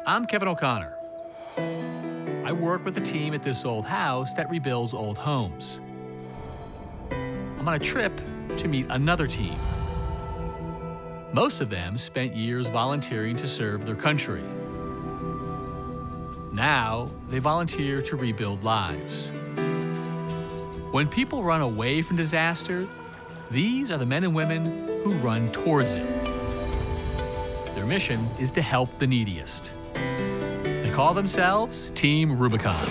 I'm Kevin O'Connor. I work with a team at this old house that rebuilds old homes. I'm on a trip to meet another team. Most of them spent years volunteering to serve their country. Now, they volunteer to rebuild lives. When people run away from disaster, these are the men and women who run towards it. Their mission is to help the neediest. They call themselves Team Rubicon.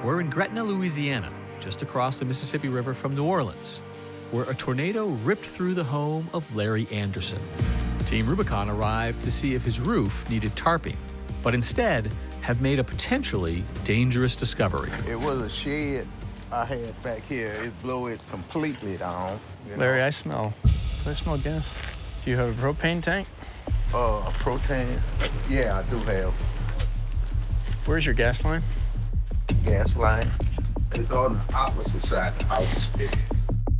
We're in Gretna, Louisiana, just across the Mississippi River from New Orleans, where a tornado ripped through the home of Larry Anderson. Team Rubicon arrived to see if his roof needed tarping, but instead have made a potentially dangerous discovery. It was a shed I had back here. It blew it completely down. Larry, I smell gas. Do you have a propane tank? Propane? Yeah, I do have. Where's your gas line? Gas line. It's on the opposite side of the house.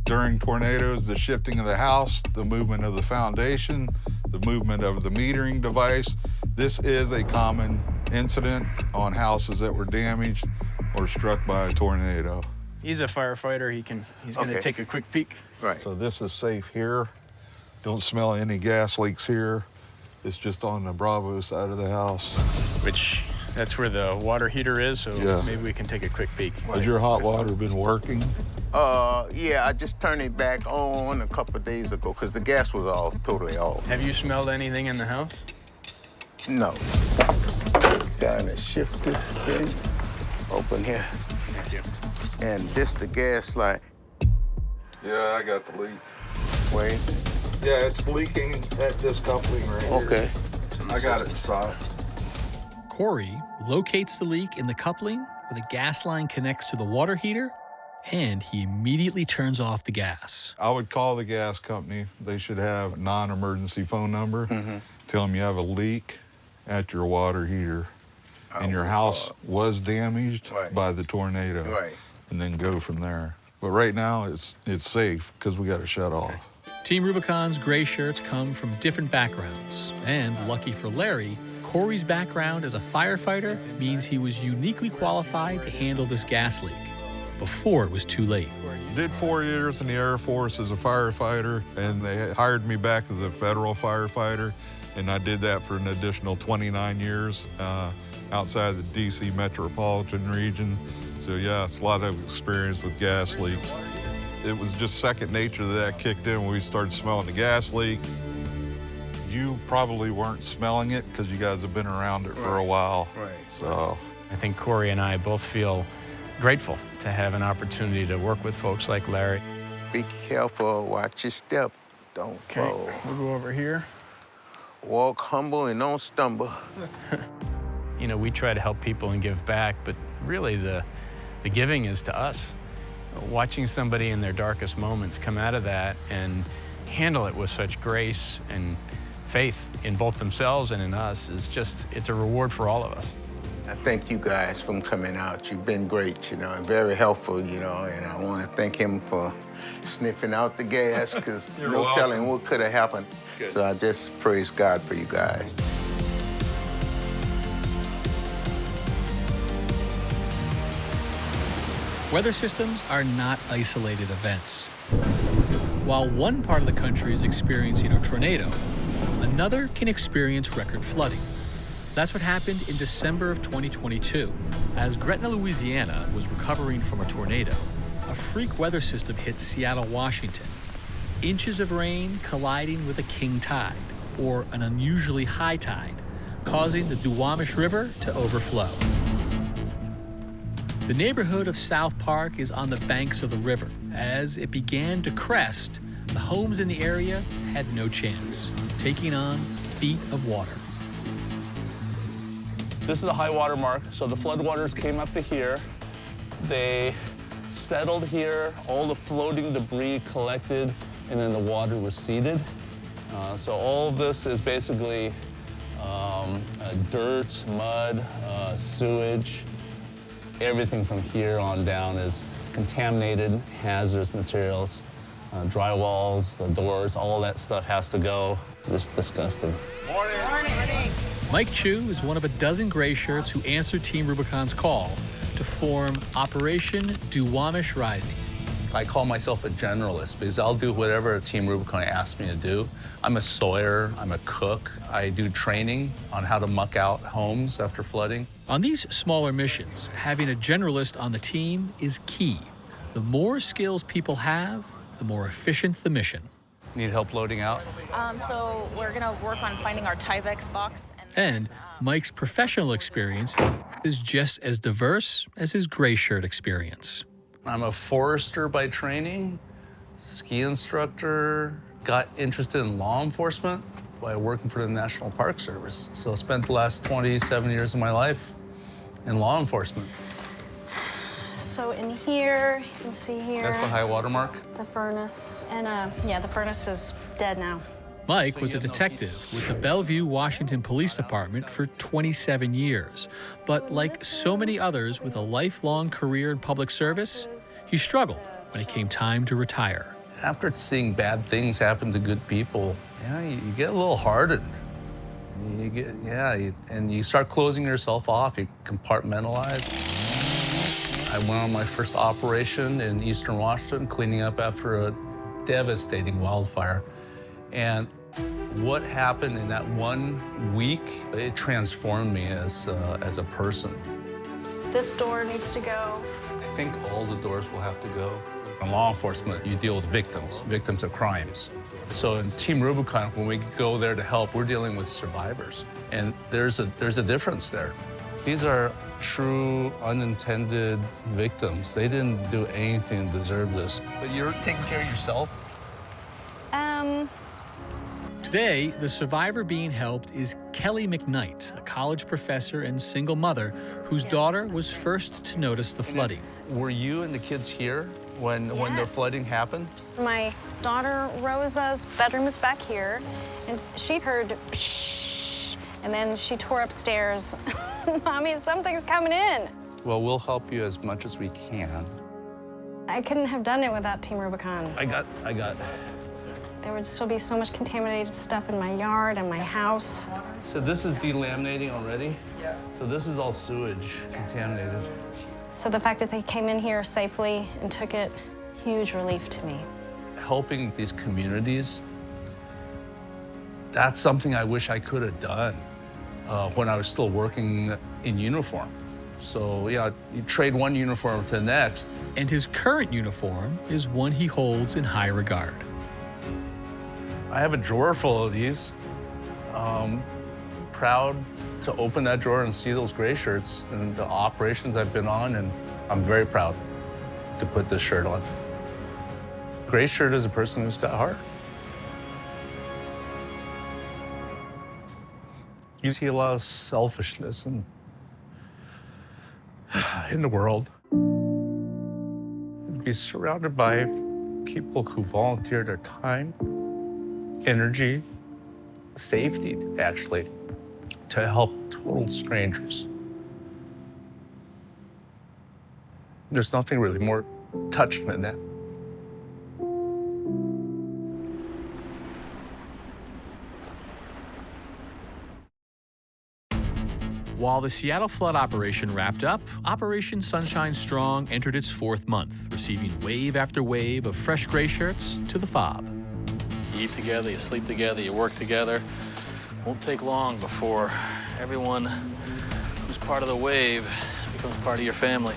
During tornadoes, the shifting of the house, the movement of the foundation, the movement of the metering device, this is a common incident on houses that were damaged or struck by a tornado. He's a firefighter. He's gonna take a quick peek. Right. So this is safe here. Don't smell any gas leaks here. It's just on the Bravo side of the house. That's where the water heater is, so Yeah. maybe we can take a quick peek. Has your hot water been working? Yeah, I just turned it back on a couple of days ago because the gas was totally off. Have you smelled anything in the house? No. Kind of shift this thing. Open here. Thank you. And this the gas line. Yeah, I got the leak. Wait. Yeah, it's leaking at this coupling right here. Okay. I got it stopped. Corey locates the leak in the coupling where the gas line connects to the water heater, and he immediately turns off the gas. I would call the gas company. They should have a non-emergency phone number. Tell them you have a leak at your water heater and your house was damaged by the tornado. Right. And then go from there. But right now, it's safe because we got to shut off. Team Rubicon's gray shirts come from different backgrounds, and lucky for Larry, Corey's background as a firefighter means he was uniquely qualified to handle this gas leak before it was too late. Did 4 years in the Air Force as a firefighter, and they hired me back as a federal firefighter, and I did that for an additional 29 years outside the D.C. metropolitan region. So yeah, it's a lot of experience with gas leaks. It was just second nature that kicked in when we started smelling the gas leak. You probably weren't smelling it because you guys have been around it for a while. Right. So I think Corey and I both feel grateful to have an opportunity to work with folks like Larry. Be careful, watch your step, don't fall. We'll go over here. Walk humble and don't stumble. You know, we try to help people and give back, but really the giving is to us. Watching somebody in their darkest moments come out of that and handle it with such grace and faith in both themselves and in us it's a reward for all of us. I thank you guys for coming out. You've been great, and very helpful, and I want to thank him for sniffing out the gas because no telling what could have happened. Good. So I just praise God for you guys. Weather systems are not isolated events. While one part of the country is experiencing a tornado, another can experience record flooding. That's what happened in December of 2022. As Gretna, Louisiana was recovering from a tornado, a freak weather system hit Seattle, Washington. Inches of rain colliding with a king tide, or an unusually high tide, causing the Duwamish River to overflow. The neighborhood of South Park is on the banks of the river. As it began to crest, the homes in the area had no chance, taking on feet of water. This is the high water mark, so the floodwaters came up to here. They settled here, all the floating debris collected, and then the water was seeded. So all of this is basically dirt, mud, sewage. Everything from here on down is contaminated, hazardous materials. Drywalls, the doors, all that stuff has to go. Just disgusting. Morning. Morning. Mike Chu is one of a dozen gray shirts who answered Team Rubicon's call to form Operation Duwamish Rising. I call myself a generalist because I'll do whatever Team Rubicon asks me to do. I'm a sawyer, I'm a cook. I do training on how to muck out homes after flooding. On these smaller missions, having a generalist on the team is key. The more skills people have, the more efficient the mission. Need help loading out? So we're gonna work on finding our Tyvek box. And Mike's professional experience is just as diverse as his gray shirt experience. I'm a forester by training, ski instructor, got interested in law enforcement by working for the National Park Service. So I spent the last 27 years of my life in law enforcement. So in here, you can see here. That's the high water mark? The furnace. And yeah, the furnace is dead now. Mike was a detective with the Bellevue, Washington Police Department for 27 years. But like so many others with a lifelong career in public service, he struggled when it came time to retire. After seeing bad things happen to good people, yeah, you get a little hardened. And you start closing yourself off, you compartmentalize. I went on my first operation in Eastern Washington, cleaning up after a devastating wildfire. And what happened in that 1 week, it transformed me as a person. This door needs to go. I think all the doors will have to go. In law enforcement, you deal with victims of crimes. So in Team Rubicon, when we go there to help, we're dealing with survivors. And there's a difference there. These are true unintended victims. They didn't do anything to deserve this. But you're taking care of yourself? Today, the survivor being helped is Kelly McKnight, a college professor and single mother whose daughter was first to notice the flooding. Were you and the kids here when the flooding happened? My daughter Rosa's bedroom is back here, and she heard pshh, and then she tore upstairs. Mommy, something's coming in. Well, we'll help you as much as we can. I couldn't have done it without Team Rubicon. I got. There would still be so much contaminated stuff in my yard and my house. So this is delaminating already? Yeah. So this is all sewage contaminated. So the fact that they came in here safely and took it, huge relief to me. Helping these communities, that's something I wish I could have done when I was still working in uniform. So yeah, you trade one uniform to the next. And his current uniform is one he holds in high regard. I have a drawer full of these. Proud to open that drawer and see those gray shirts and the operations I've been on, and I'm very proud to put this shirt on. Gray shirt is a person who's got heart. You see a lot of selfishness in the world. Be surrounded by people who volunteer their time, energy, safety, actually, to help total strangers. There's nothing really more touching than that. While the Seattle flood operation wrapped up, Operation Sunshine Strong entered its 4th month, receiving wave after wave of fresh gray shirts to the fob. You eat together, you sleep together, you work together. Won't take long before everyone who's part of the wave becomes part of your family.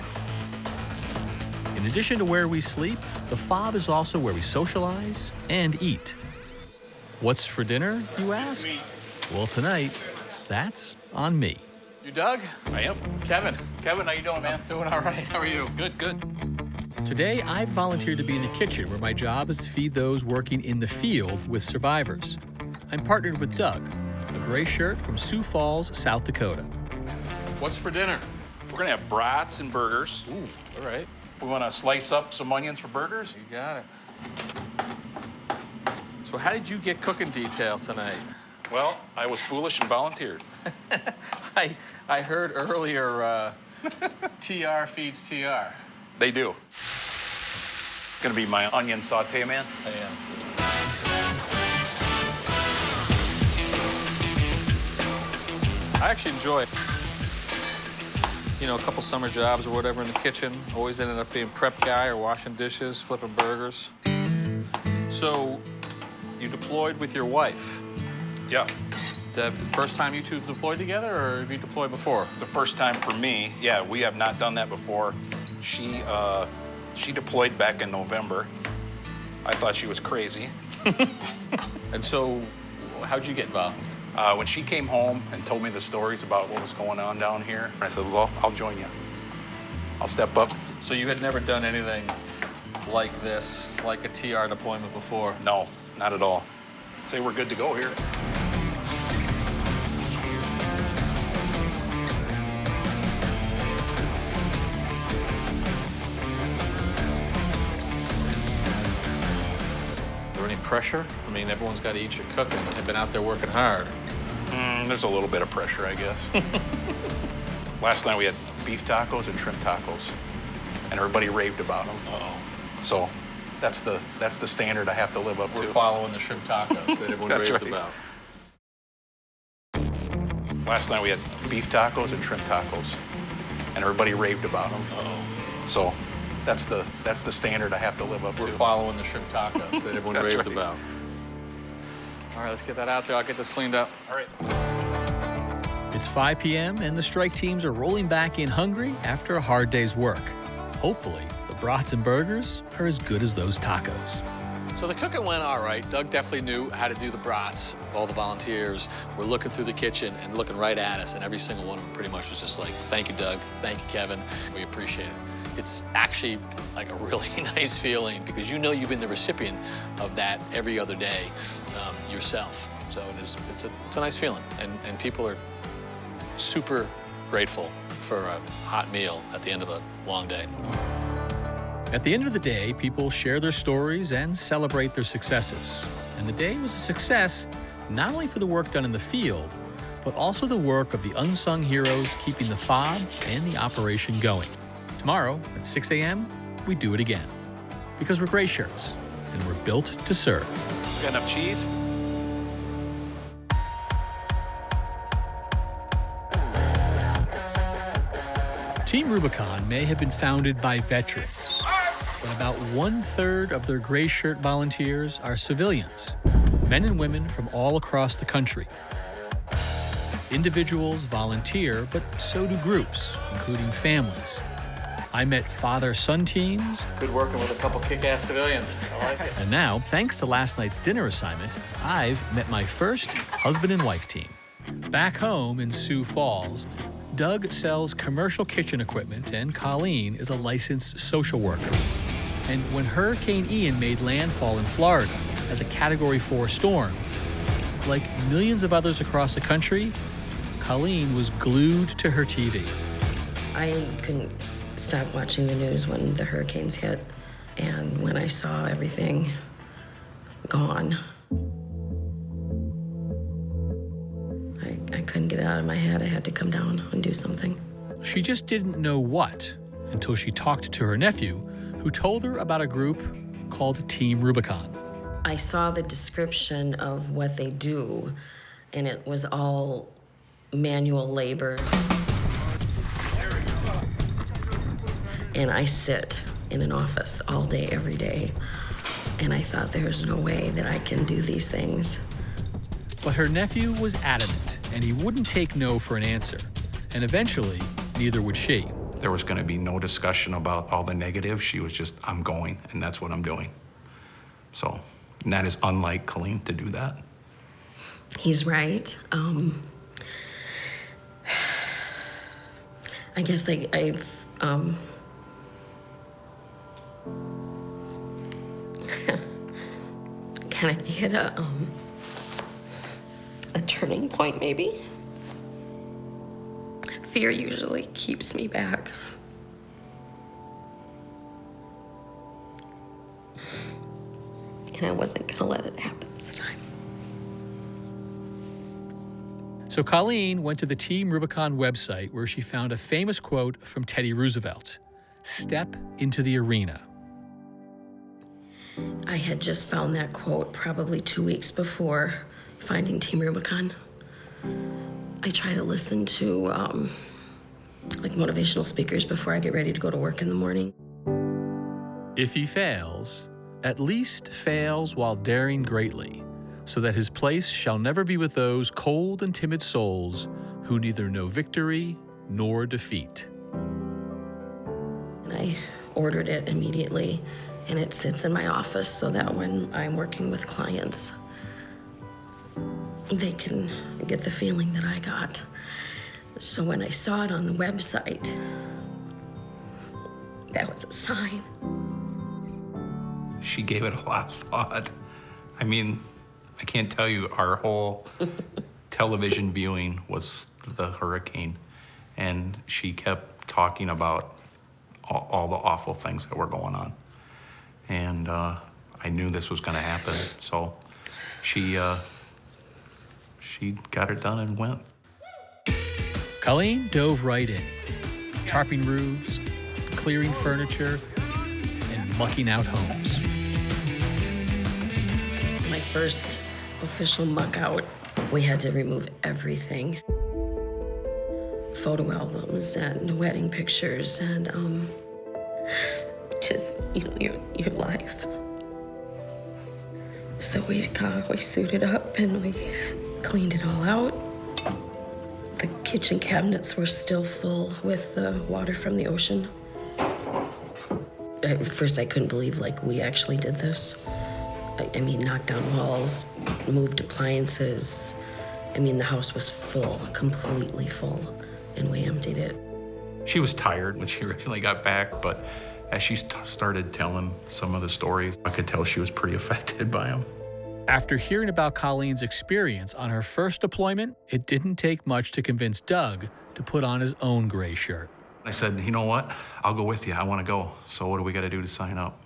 In addition to where we sleep, the fob is also where we socialize and eat. What's for dinner, you ask? Well, tonight, that's on me. You Doug? I am. Kevin, how you doing, man? Doing all right. How are you? Good. Today, I've volunteered to be in the kitchen where my job is to feed those working in the field with survivors. I'm partnered with Doug, a gray shirt from Sioux Falls, South Dakota. What's for dinner? We're gonna have brats and burgers. Ooh, all right. We want to slice up some onions for burgers. You got it. So how did you get cooking detail tonight? Well, I was foolish and volunteered. I heard earlier TR feeds TR. They do. Gonna be my onion saute, man. I am. I actually enjoy it. You know, a couple summer jobs or whatever in the kitchen. Always ended up being prep guy or washing dishes, flipping burgers. So, you deployed with your wife. Yeah. The first time you two deployed together, or have you deployed before? It's the first time for me. Yeah, we have not done that before. She deployed back in November. I thought she was crazy. And so, how'd you get involved? When she came home and told me the stories about what was going on down here, I said, well, I'll join you. I'll step up. So you had never done anything like this, like a TR deployment before? No, not at all. Say we're good to go here. Is there any pressure? I mean, everyone's got to eat your cooking. They've been out there working hard. There's a little bit of pressure, I guess. Last night we had beef tacos and shrimp tacos, and everybody raved about them. Uh-oh. So that's the standard I have to live up to. We're following the shrimp tacos that everyone That's raved right. about. Last night we had beef tacos and shrimp tacos, and everybody raved about them. Uh-oh. So that's the standard I have to live up to. We're following the shrimp tacos that everyone That's raved right. about. All right, let's get that out there. I'll get this cleaned up. All right. It's 5 p.m. and the strike teams are rolling back in hungry after a hard day's work. Hopefully, the brats and burgers are as good as those tacos. So the cooking went all right. Doug definitely knew how to do the brats. All the volunteers were looking through the kitchen and looking right at us, and every single one of them pretty much was just like, thank you, Doug. Thank you, Kevin. We appreciate it. It's actually like a really nice feeling because you know you've been the recipient of that every other day yourself. So it's a nice feeling, and people are super grateful for a hot meal at the end of a long day. At the end of the day, people share their stories and celebrate their successes. And the day was a success not only for the work done in the field, but also the work of the unsung heroes keeping the fob and the operation going. Tomorrow at 6 a.m., we do it again. Because we're gray shirts, and we're built to serve. Got enough cheese? Team Rubicon may have been founded by veterans, but about 1/3 of their gray shirt volunteers are civilians, men and women from all across the country. Individuals volunteer, but so do groups, including families. I met father-son teams. Good working with a couple kick-ass civilians. I like it. And now, thanks to last night's dinner assignment, I've met my first husband and wife team. Back home in Sioux Falls, Doug sells commercial kitchen equipment, and Colleen is a licensed social worker. And when Hurricane Ian made landfall in Florida as a Category 4 storm, like millions of others across the country, Colleen was glued to her TV. I couldn't stop watching the news when the hurricanes hit, and when I saw everything gone, I couldn't get it out of my head. I had to come down and do something. She just didn't know what until she talked to her nephew, who told her about a group called Team Rubicon. I saw the description of what they do, and it was all manual labor. And I sit in an office all day, every day, and I thought there's no way that I can do these things. But her nephew was adamant, and he wouldn't take no for an answer. And eventually, neither would she. There was going to be no discussion about all the negatives. She was just, I'm going, and that's what I'm doing. So, and that is unlike Colleen to do that. He's right. I guess I've kind of hit a turning point, maybe. Fear usually keeps me back. and I wasn't going to let it happen this time. So Colleen went to the Team Rubicon website where she found a famous quote from Teddy Roosevelt, "Step into the arena." I had just found that quote probably 2 weeks before finding Team Rubicon. I try to listen to like motivational speakers before I get ready to go to work in the morning. If he fails, at least fails while daring greatly, so that his place shall never be with those cold and timid souls who neither know victory nor defeat. And I ordered it immediately, and it sits in my office so that when I'm working with clients, they can get the feeling that I got. So when I saw it on the website, that was a sign. She gave it a lot of thought. I mean, I can't tell you, our whole television viewing was the hurricane. And she kept talking about all the awful things that were going on. And I knew this was gonna happen. So she got it done and went. Colleen dove right in, tarping roofs, clearing furniture, and mucking out homes. My first official muck out, we had to remove everything. Photo albums and wedding pictures and just, your life. So we suited up and we cleaned it all out. The kitchen cabinets were still full with the water from the ocean. At first I couldn't believe we actually did this. I mean, knocked down walls, moved appliances. I mean, the house was full, completely full, and we emptied it. She was tired when she originally got back, but as she started telling some of the stories, I could tell she was pretty affected by them. After hearing about Colleen's experience on her first deployment, it didn't take much to convince Doug to put on his own gray shirt. I said, you know what? I'll go with you. I want to go. So what do we got to do to sign up?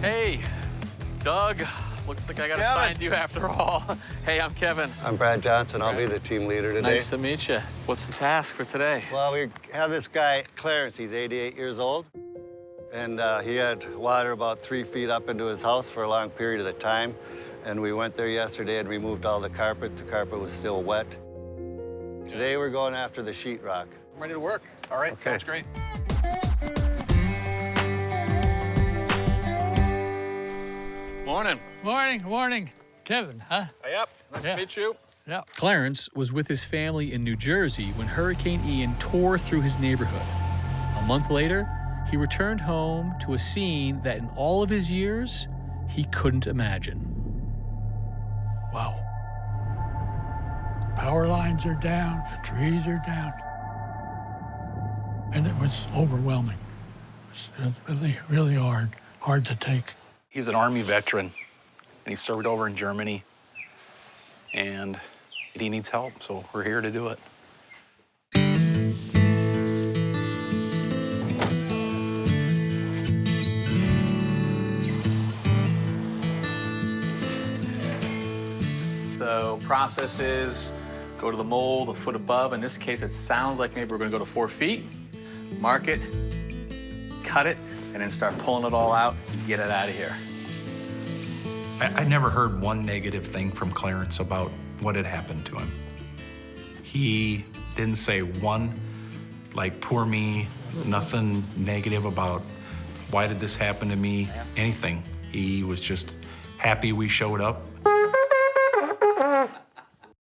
Hey, Doug. Looks like I got assigned you after all. Hey, I'm Kevin. I'm Brad Johnson. I'll be the team leader today. Nice to meet you. What's the task for today? Well, we have this guy, Clarence. He's 88 years old. And he had water about 3 feet up into his house for a long period of time. And we went there yesterday and removed all the carpet. The carpet was still wet. Today we're going after the sheetrock. I'm ready to work. All right, sounds great. Morning. Morning. Kevin, huh? Yep, nice to meet you. Yeah. Clarence was with his family in New Jersey when Hurricane Ian tore through his neighborhood. A month later, he returned home to a scene that in all of his years, he couldn't imagine. Wow. Power lines are down, the trees are down. And it was overwhelming. It was really hard to take. He's an Army veteran, and he served over in Germany, and he needs help, so we're here to do it. So process is go to the mold a foot above. In this case, it sounds like maybe we're gonna go to 4 feet, mark it, cut it, and then start pulling it all out and get it out of here. I never heard one negative thing from Clarence about what had happened to him. He didn't say one, poor me, nothing negative about why did this happen to me, anything. He was just happy we showed up.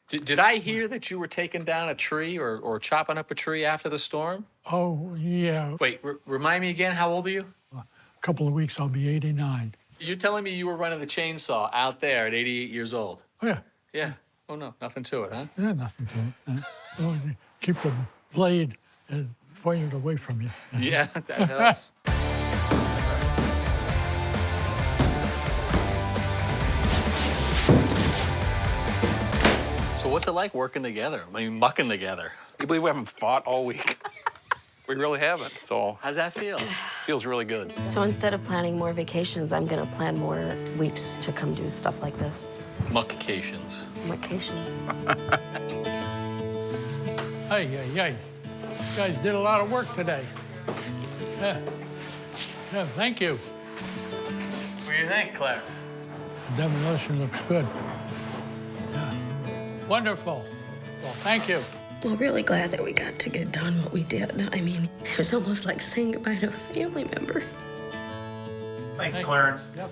Did I hear that you were taking down a tree or chopping up a tree after the storm? Oh, yeah. Wait, remind me again, how old are you? A couple of weeks, I'll be 89. You're telling me you were running the chainsaw out there at 88 years old? Oh, yeah. Yeah. Oh, no, nothing to it, huh? Yeah, nothing to it. Oh, keep the blade pointed away from you. Yeah, that helps. So what's it like working together? I mean, mucking together? You believe we haven't fought all week? We really haven't, so. How's that feel? Feels really good. So instead of planning more vacations, I'm gonna plan more weeks to come do stuff like this. Muckations. Vacations. Hey, you guys did a lot of work today. Yeah, thank you. What do you think, Claire? The demolition looks good. Yeah. Wonderful. Well, thank you. Well, really glad that we got to get done what we did. I mean, it was almost like saying goodbye to a family member. Thanks, Clarence. Yep.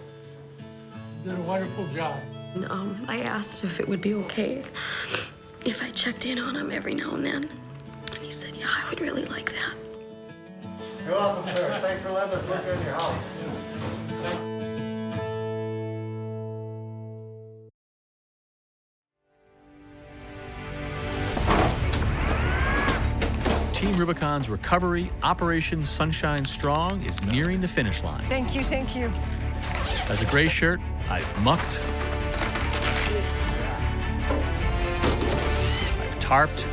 You did a wonderful job. And, I asked if it would be okay if I checked in on him every now and then. And he said, yeah, I would really like that. You're welcome, sir. Thanks for letting us look in your house. Team Rubicon's recovery, Operation Sunshine Strong, is nearing the finish line. Thank you, thank you. As a gray shirt, I've mucked, I've tarped,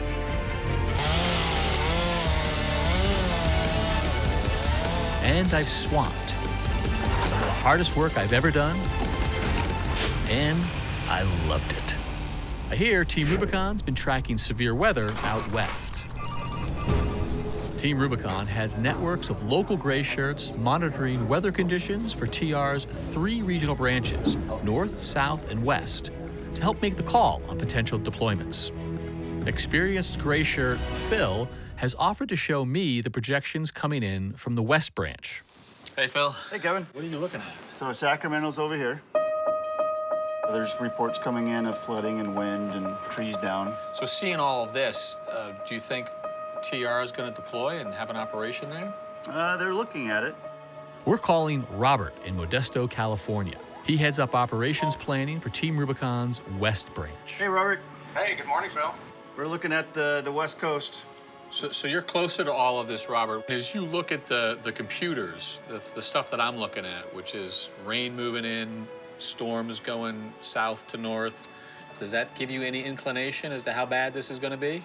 and I've swamped. Some of the hardest work I've ever done, and I loved it. I hear Team Rubicon's been tracking severe weather out west. Team Rubicon has networks of local gray shirts monitoring weather conditions for TR's 3 regional branches, north, south, and west, to help make the call on potential deployments. Experienced gray shirt Phil has offered to show me the projections coming in from the west branch. Hey, Phil. Hey, Kevin. What are you looking at? So Sacramento's over here. There's reports coming in of flooding and wind and trees down. So seeing all of this, do you think TR is going to deploy and have an operation there? They're looking at it. We're calling Robert in Modesto, California. He heads up operations planning for Team Rubicon's west branch. Hey, Robert. Hey, good morning, Phil. We're looking at the west coast. So you're closer to all of this, Robert. As you look at the computers, the stuff that I'm looking at, which is rain moving in, storms going south to north, does that give you any inclination as to how bad this is going to be?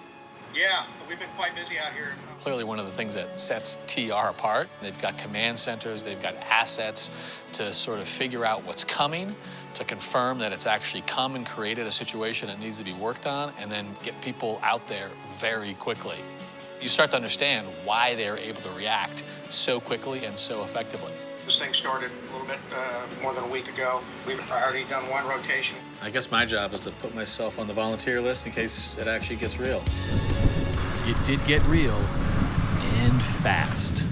Yeah, we've been quite busy out here. Clearly one of the things that sets TR apart, they've got command centers, they've got assets to sort of figure out what's coming, to confirm that it's actually come and created a situation that needs to be worked on, and then get people out there very quickly. You start to understand why they're able to react so quickly and so effectively. This thing started a little bit more than a week ago. We've already done 1 rotation. I guess my job is to put myself on the volunteer list in case it actually gets real. It did get real, and fast.